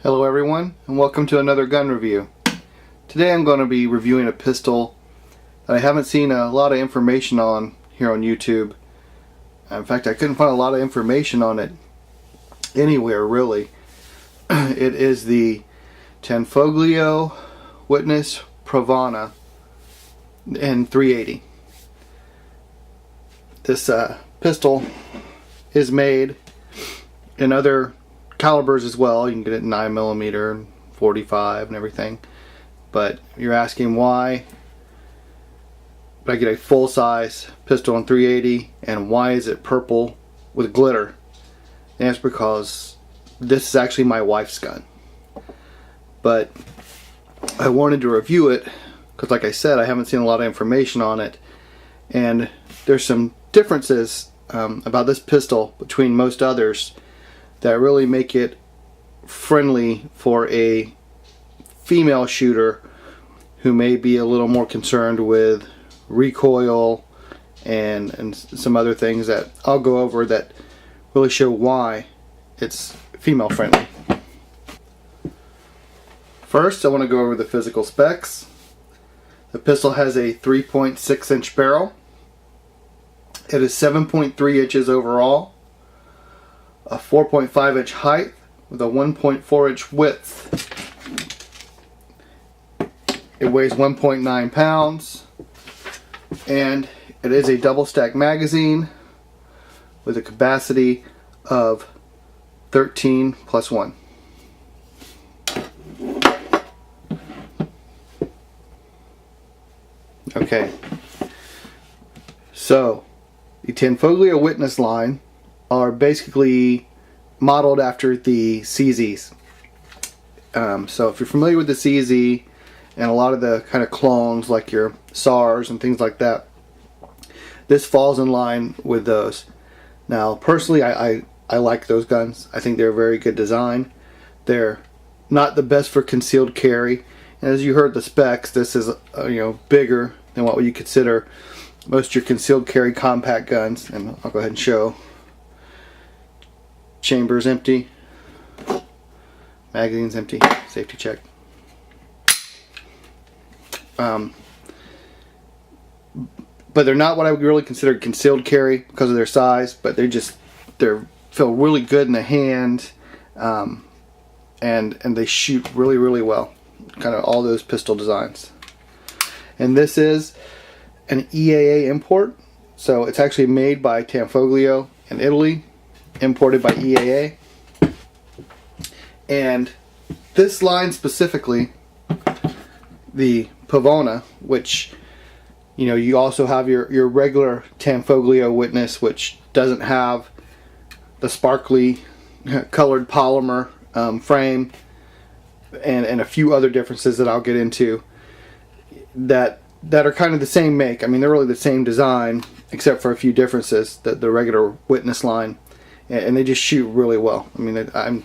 Hello everyone, and welcome to another gun review. Today I'm going to be reviewing a pistol that I haven't seen a lot of information on here on YouTube. In fact, I couldn't find a lot of information on it anywhere really. It is the Tanfoglio Witness Pavona in 380. This pistol is made in other calibers as well. You can get it in 9mm, 45 and everything. But you're asking why I get a full-size pistol in 380 and why is it purple with glitter? And it's because this is actually my wife's gun. But I wanted to review it because, like I said, I haven't seen a lot of information on it, and there's some differences about this pistol between most others that really make it friendly for a female shooter who may be a little more concerned with recoil and some other things that I'll go over that really show why it's female friendly. First, I want to go over the physical specs. The pistol has a 3.6 inch barrel. It is 7.3 inches overall, a 4.5 inch height with a 1.4 inch width. It weighs 1.9 pounds, and it is a double stack magazine with a capacity of 13 plus 1. Okay, so the Tanfoglio Witness line are basically modeled after the CZs. So if you're familiar with the CZ and a lot of the kind of clones like your SARs and things like that, this falls in line with those. Now personally I like those guns. I think they're a very good design. They're not the best for concealed carry, and as you heard the specs, this is bigger than what you consider most of your concealed carry compact guns. And I'll go ahead and show. Chamber's empty, magazine's empty, safety check. But they're not what I would really consider concealed carry because of their size, but they feel really good in the hand, and they shoot really well, kind of all those pistol designs. And this is an EAA import, so it's actually made by Tanfoglio in Italy, imported by EAA. And this line specifically, the Pavona, which you also have your regular Tanfoglio Witness, which doesn't have the sparkly colored polymer frame, and a few other differences that I'll get into that are kind of the same make. I mean, they're really the same design except for a few differences, the regular Witness line, and they just shoot really well. I mean, I'm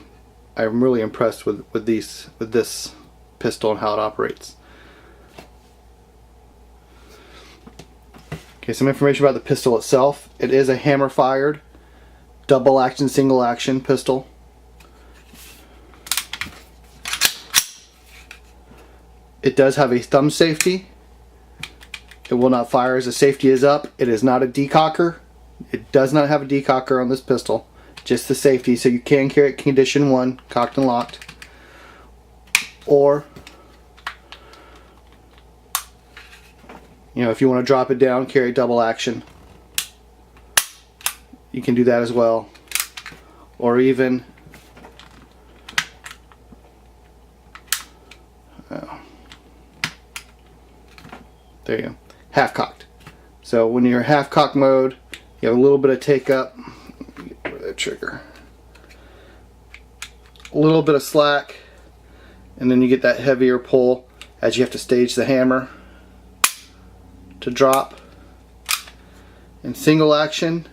really impressed with this pistol and how it operates. Okay, some information about the pistol itself. It is a hammer fired double action single action pistol. It does have a thumb safety. It will not fire as the safety is up. It is not a decocker. It does not have a decocker on this pistol. Just the safety, so you can carry it condition 1, cocked and locked. Or, if you want to drop it down, carry double action, you can do that as well. Or even there you go, half cocked. So when you're half cock mode, you have a little bit of take up. Get the trigger, a little bit of slack, and then you get that heavier pull as you have to stage the hammer to drop. In single action,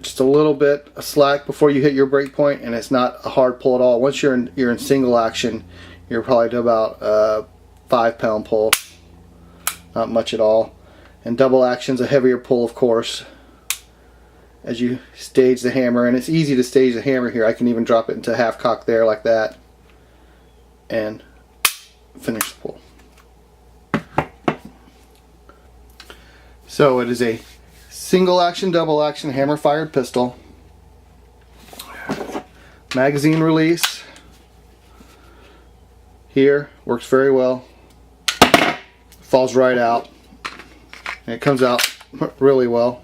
just a little bit of slack before you hit your break point, and it's not a hard pull at all. Once you're in single action, you're probably to about 5-pound pull, not much at all. And double action's a heavier pull, of course, as you stage the hammer. And it's easy to stage the hammer here. I can even drop it into half cock there like that and finish the pull. So it is a single action, double action hammer fired pistol. Magazine release here works very well. Falls right out, and it comes out really well.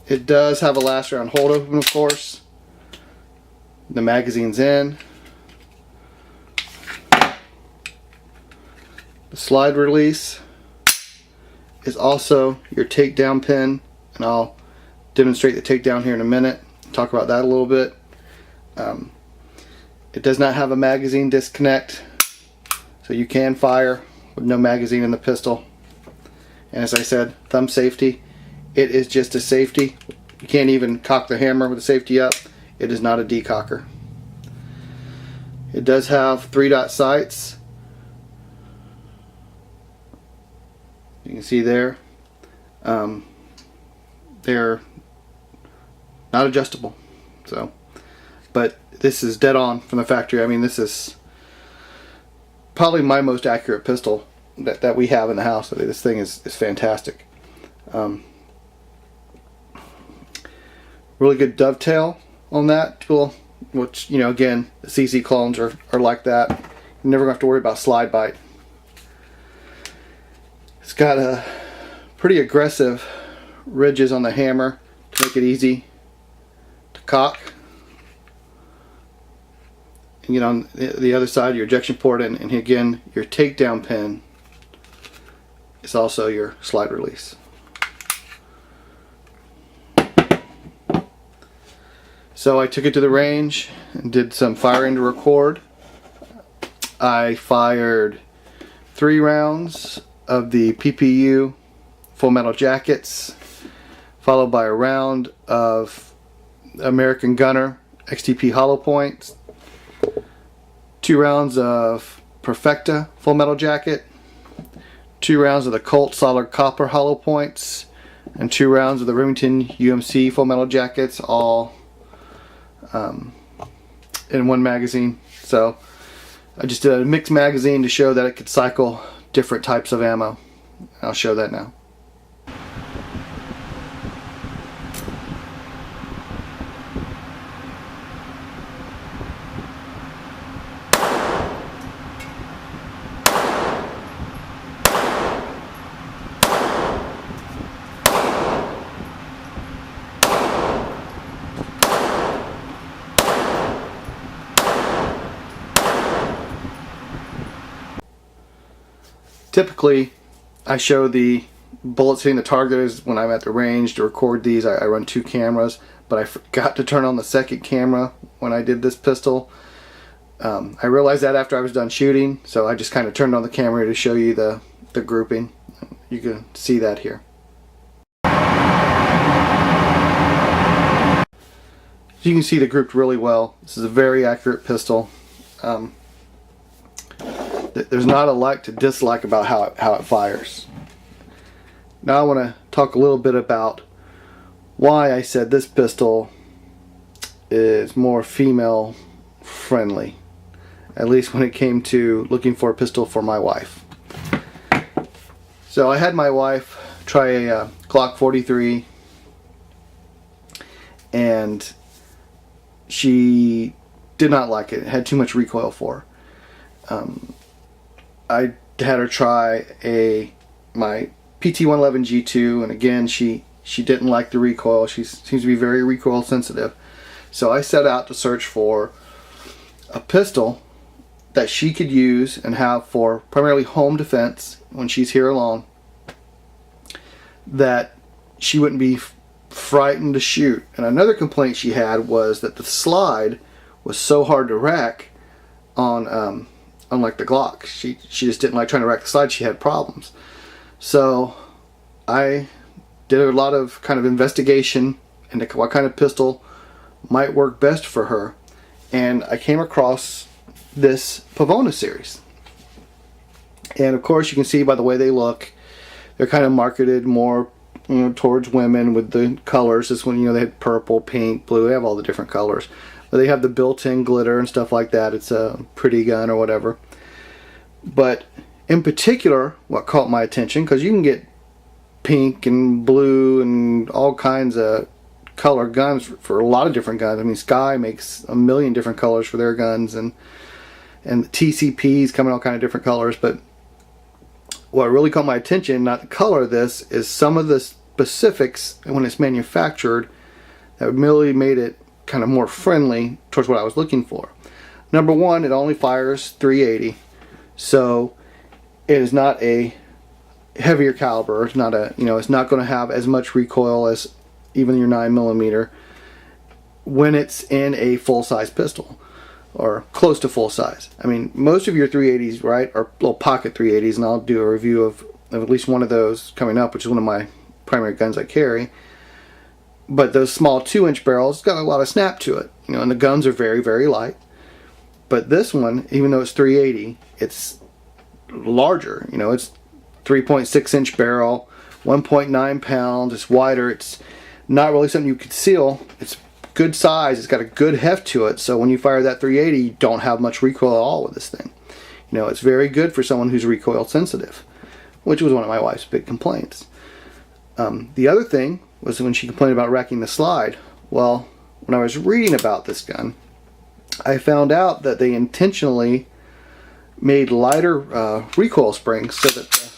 It does have a last round hold open, of course. The magazine's in. The slide release is also your takedown pin, and I'll demonstrate the takedown here in a minute. Talk about that a little bit. It does not have a magazine disconnect, so you can fire with no magazine in the pistol. And as I said, thumb safety. It is just a safety. You can't even cock the hammer with the safety up. It is not a decocker. It does have 3-dot sights. You can see there. They're not adjustable. So, but this is dead on from the factory. I mean, this is probably my most accurate pistol that we have in the house. This thing is fantastic. Really good dovetail on that tool, which, you know, again, the CC clones are like that. You're never going to have to worry about slide bite. It's got a pretty aggressive ridges on the hammer to make it easy to cock. And get on the other side, your ejection port, and again, your takedown pin is also your slide release. So I took it to the range and did some firing to record. I fired 3 rounds of the PPU full metal jackets, followed by a round of American Gunner XTP hollow points, 2 rounds of Perfecta full metal jacket, 2 rounds of the Colt solid copper hollow points, and 2 rounds of the Remington UMC full metal jackets, all in one magazine. So I just did a mixed magazine to show that it could cycle different types of ammo. I'll show that now. Typically, I show the bullets hitting the target is when I'm at the range. To record these, I run 2 cameras, but I forgot to turn on the second camera when I did this pistol. I realized that after I was done shooting, so I just kind of turned on the camera to show you the grouping. You can see that here. You can see the grouped really well. This is a very accurate pistol. There's not a like to dislike about how it fires. Now I want to talk a little bit about why I said this pistol is more female friendly, at least when it came to looking for a pistol for my wife. So I had my wife try a Glock 43, and she did not like it. It had too much recoil for her. I had her try my PT-111 G2, and again she didn't like the recoil. She seems to be very recoil sensitive. So I set out to search for a pistol that she could use and have for primarily home defense when she's here alone, that she wouldn't be frightened to shoot. And another complaint she had was that the slide was so hard to rack on unlike the Glock. She just didn't like trying to rack the slide. She had problems. So I did a lot of kind of investigation into what kind of pistol might work best for her, and I came across this Pavona series. And of course, you can see by the way they look, they're kind of marketed more, towards women with the colors. This one, they had purple, pink, blue. They have all the different colors, but they have the built-in glitter and stuff like that. It's a pretty gun or whatever. But in particular, what caught my attention, because you can get pink and blue and all kinds of color guns for a lot of different guns. I mean, Sky makes a million different colors for their guns, and the TCPs come in all kind of different colors. But what really caught my attention, not the color of this, is some of the specifics when it's manufactured that really made it kind of more friendly towards what I was looking for. Number one, it only fires 380, so it is not a heavier caliber. It's not a, it's not going to have as much recoil as even your 9mm when it's in a full-size pistol, or close to full size. I mean, most of your 380s, right, are little pocket 380s, and I'll do a review of at least one of those coming up, which is one of my primary guns I carry. But those small 2-inch barrels got a lot of snap to it, and the guns are very, very light. But this one, even though it's 380, it's larger. It's 3.6-inch barrel, 1.9 pounds. It's wider. It's not really something you could conceal. It's good size. It's got a good heft to it, so when you fire that 380, you don't have much recoil at all with this thing. It's very good for someone who's recoil sensitive, which was one of my wife's big complaints. The other thing was when she complained about wrecking the slide. Well, when I was reading about this gun, I found out that they intentionally made lighter recoil springs so that the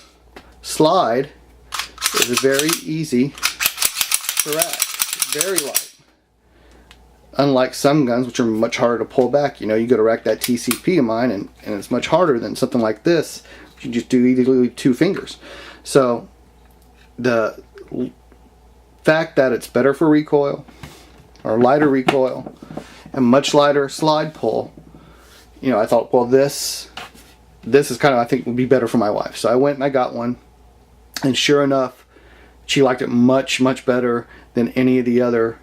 slide is very easy to rack. Very light. Unlike some guns, which are much harder to pull back. You go to rack that TCP of mine, and it's much harder than something like this. You just do easily 2 fingers. So the fact that it's better for recoil, or lighter recoil, and much lighter slide pull, I thought, well, this is kind of, I think, would be better for my wife. So I went and I got one, and sure enough, she liked it much, much better than any of the other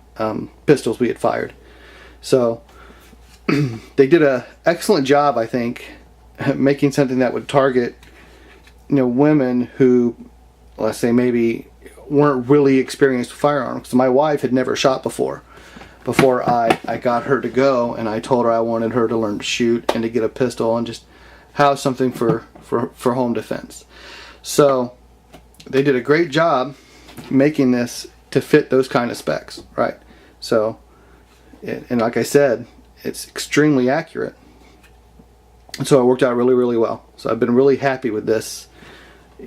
pistols we had fired. So they did an excellent job, I think, making something that would target women who, let's say, maybe weren't really experienced with firearms. Because my wife had never shot before I got her to go, and I told her I wanted her to learn to shoot and to get a pistol and just have something for home defense. So they did a great job making this to fit those kind of specs, right? So, and like I said, it's extremely accurate. And so it worked out really, really well. So I've been really happy with this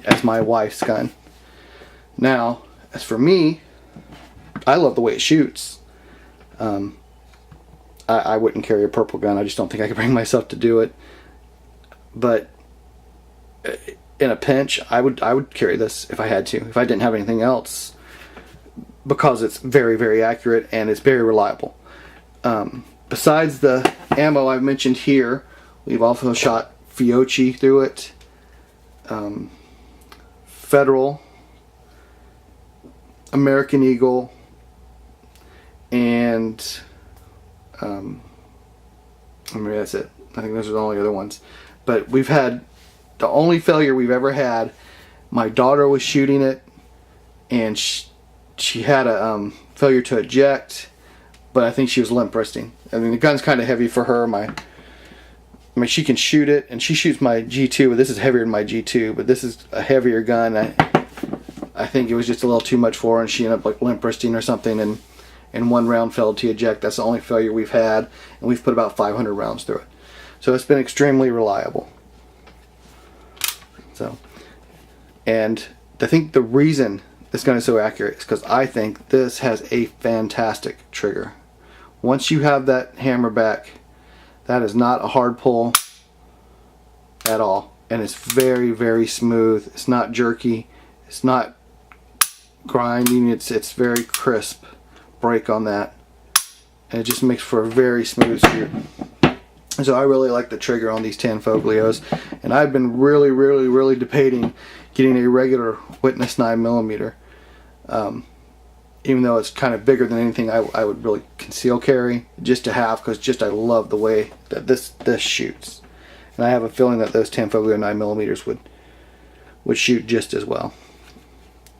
as my wife's gun. Now, as for me, I love the way it shoots. I wouldn't carry a purple gun. I just don't think I could bring myself to do it. But in a pinch, I would carry this if I had to, if I didn't have anything else, because it's very, very accurate and it's very reliable. Besides the ammo I've mentioned here, we've also shot Fiocchi through it, Federal, American Eagle, and maybe that's it. I think those are the only other ones. But we've had, the only failure we've ever had, my daughter was shooting it, and she had a failure to eject, but I think she was limp wristing. I mean, the gun's kind of heavy for her. I mean, she can shoot it, and she shoots my G2, but this is heavier than my G2, but this is a heavier gun. I think it was just a little too much for her, and she ended up like limp wristing or something, and one round failed to eject. That's the only failure we've had, and we've put about 500 rounds through it. So it's been extremely reliable. So, and I think the reason this gun is so accurate is because I think this has a fantastic trigger. Once you have that hammer back, that is not a hard pull at all, and it's very, very smooth. It's not jerky. It's not grinding. It's very crisp break on that, and it just makes for a very smooth shoot. So I really like the trigger on these Tanfoglios, and I've been really, really, really debating getting a regular Witness 9mm, even though it's kind of bigger than anything I would really conceal carry, just to have, because just I love the way that this shoots, and I have a feeling that those Tanfoglio 9mm would shoot just as well.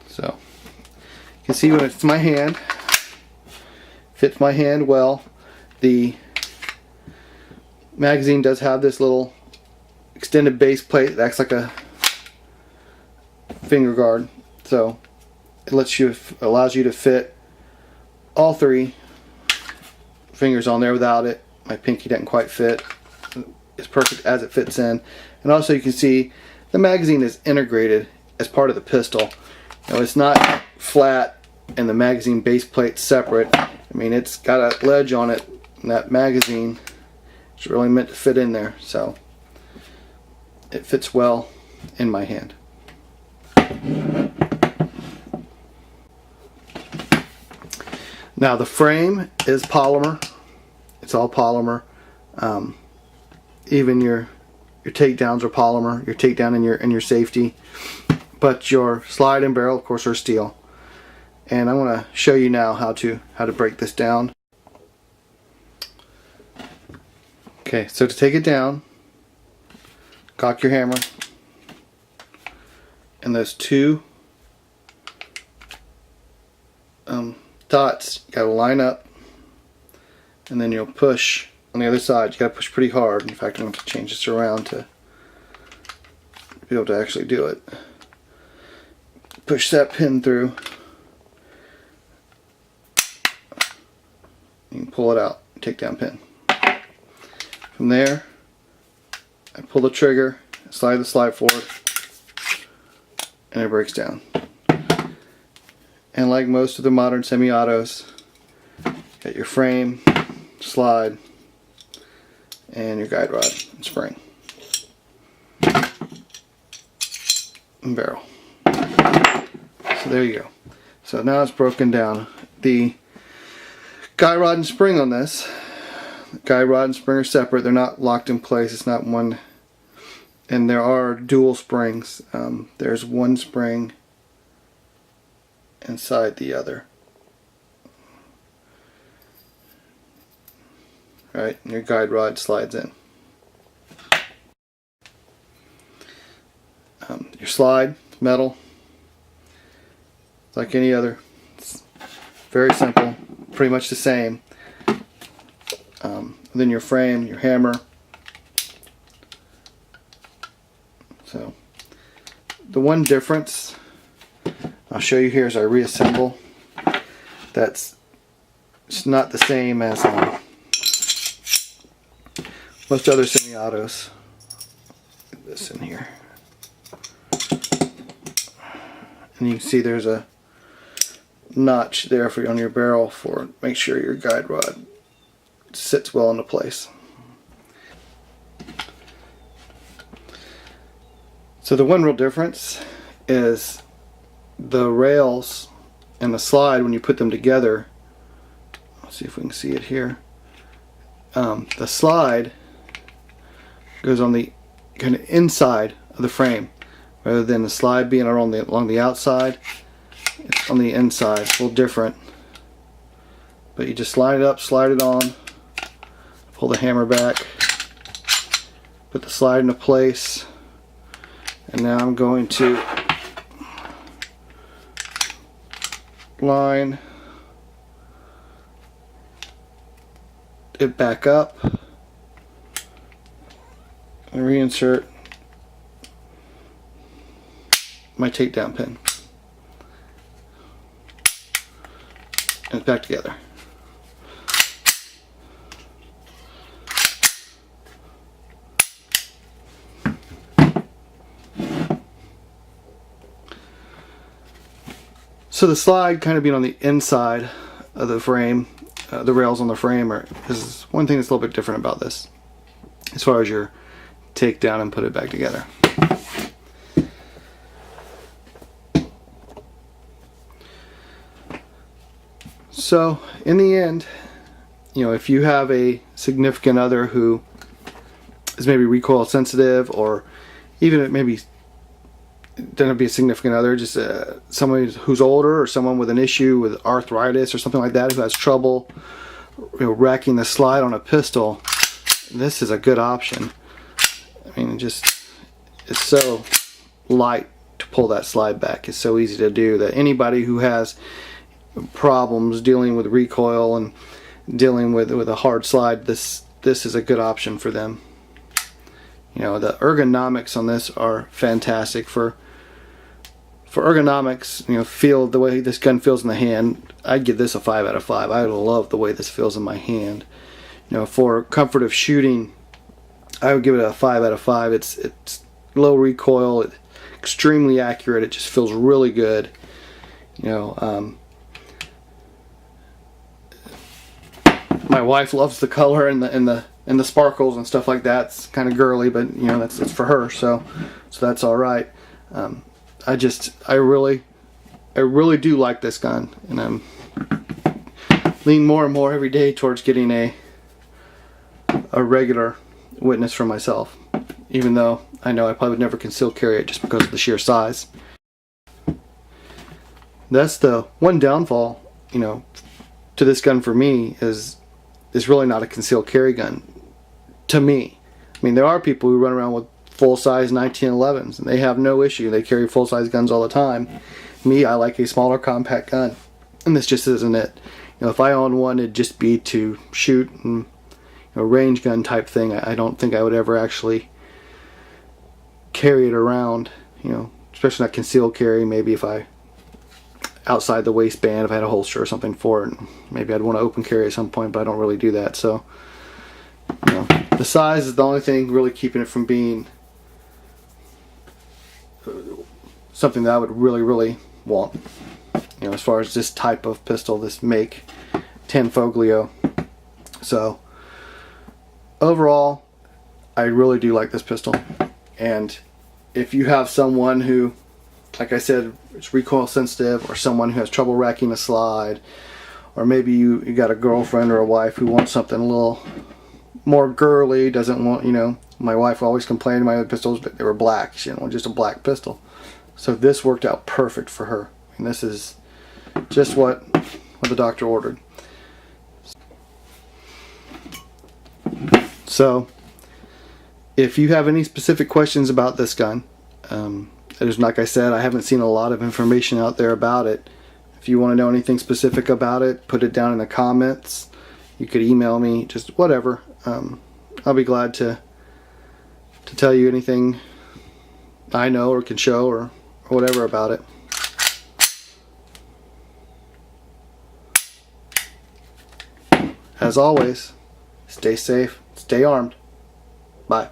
So you can see when it's my hand, fits my hand well. The magazine does have this little extended base plate that acts like a finger guard, so it allows you to fit all 3 fingers on there without it. My pinky doesn't quite fit. It's perfect as it fits in. And also you can see the magazine is integrated as part of the pistol. Now, it's not flat and the magazine base plate separate. I mean, it's got a ledge on it, and that magazine is really meant to fit in there, so it fits well in my hand. Now the frame is polymer. It's all polymer. Even your takedowns are polymer. Your takedown and your safety. But your slide and barrel, of course, are steel. And I want to show you now how to break this down. Okay, so to take it down, cock your hammer, and those 2 dots, you gotta line up, and then you'll push on the other side. You gotta push pretty hard. In fact, I'm going to change this around to be able to actually do it. Push that pin through. You can pull it out, take down pin. From there, I pull the trigger, slide the slide forward, and it breaks down. And like most of the modern semi-autos, got your frame, slide, and your guide rod and spring and barrel. So there you go. So now it's broken down. The guide rod and spring on this, guide rod and spring are separate. They're not locked in place. It's not one. And there are dual springs. There's one spring inside the other. Right, and your guide rod slides in. Your slide, metal, like any other. It's very simple, pretty much the same. Then your frame, your hammer. So the one difference I'll show you here as I reassemble, it's not the same as most other semi-autos. Get this in here, and you can see there's a notch there for on your barrel for make sure your guide rod sits well into place. So the one real difference is the rails and the slide when you put them together. Let's see if we can see it here. The slide goes on the kind of inside of the frame rather than the slide being along the outside. It's on the inside. It's a little different, but you just slide it up, slide it on, pull the hammer back, put the slide into place, and now I'm going to line it back up and reinsert my takedown pin, and it's back together. So the slide kind of being on the inside of the frame, the rails on the frame is one thing that's a little bit different about this as far as your take down and put it back together. So in the end, you know, if you have a significant other who is maybe recoil sensitive, or even it maybe doesn't be a significant other, just someone who's older or someone with an issue with arthritis or something like that who has trouble, you know, racking the slide on a pistol, this is a good option. I mean, it's so light pull that slide back. It's so easy to do that anybody who has problems dealing with recoil and dealing with a hard slide, this is a good option for them. You know, the ergonomics on this are fantastic. For ergonomics, you know, feel the way this gun feels in the hand, I'd give this a 5 out of 5. I love the way this feels in my hand. You know, for comfort of shooting, I would give it a 5 out of 5. It's low recoil, it's extremely accurate. It just feels really good. You know, my wife loves the color and the sparkles and stuff like that. It's kind of girly, but you know, it's for her, so that's all right. I really do like this gun, and I'm leaning more and more every day towards getting a regular Witness for myself, even though I know I probably would never conceal carry it just because of the sheer size. That's the one downfall, you know, to this gun for me is really not a concealed carry gun to me. I mean, there are people who run around with full-size 1911s and they have no issue. They carry full-size guns all the time. Me, I like a smaller compact gun, and this just isn't it. You know, if I owned one, it'd just be to shoot and, you know, range gun type thing. I don't think I would ever actually carry it around, you know, especially not concealed carry. Maybe if I outside the waistband, if I had a holster or something for it, maybe I'd want to open carry at some point, but I don't really do that. So, you know, the size is the only thing really keeping it from being something that I would really want, you know, as far as this type of pistol, this make, Tanfoglio. So overall, I really do like this pistol, and if you have someone who, like I said, is recoil sensitive, or someone who has trouble racking a slide, or maybe you got a girlfriend or a wife who wants something a little more girly, doesn't want, you know, my wife always complained my other pistols, but they were black. She didn't want just a black pistol. So this worked out perfect for her. And this is just what the doctor ordered. So if you have any specific questions about this gun, there's, like I said, I haven't seen a lot of information out there about it. If you want to know anything specific about it, put it down in the comments. You could email me, just whatever. I'll be glad to tell you anything I know or can show or whatever about it. As always, stay safe, stay armed. Bye.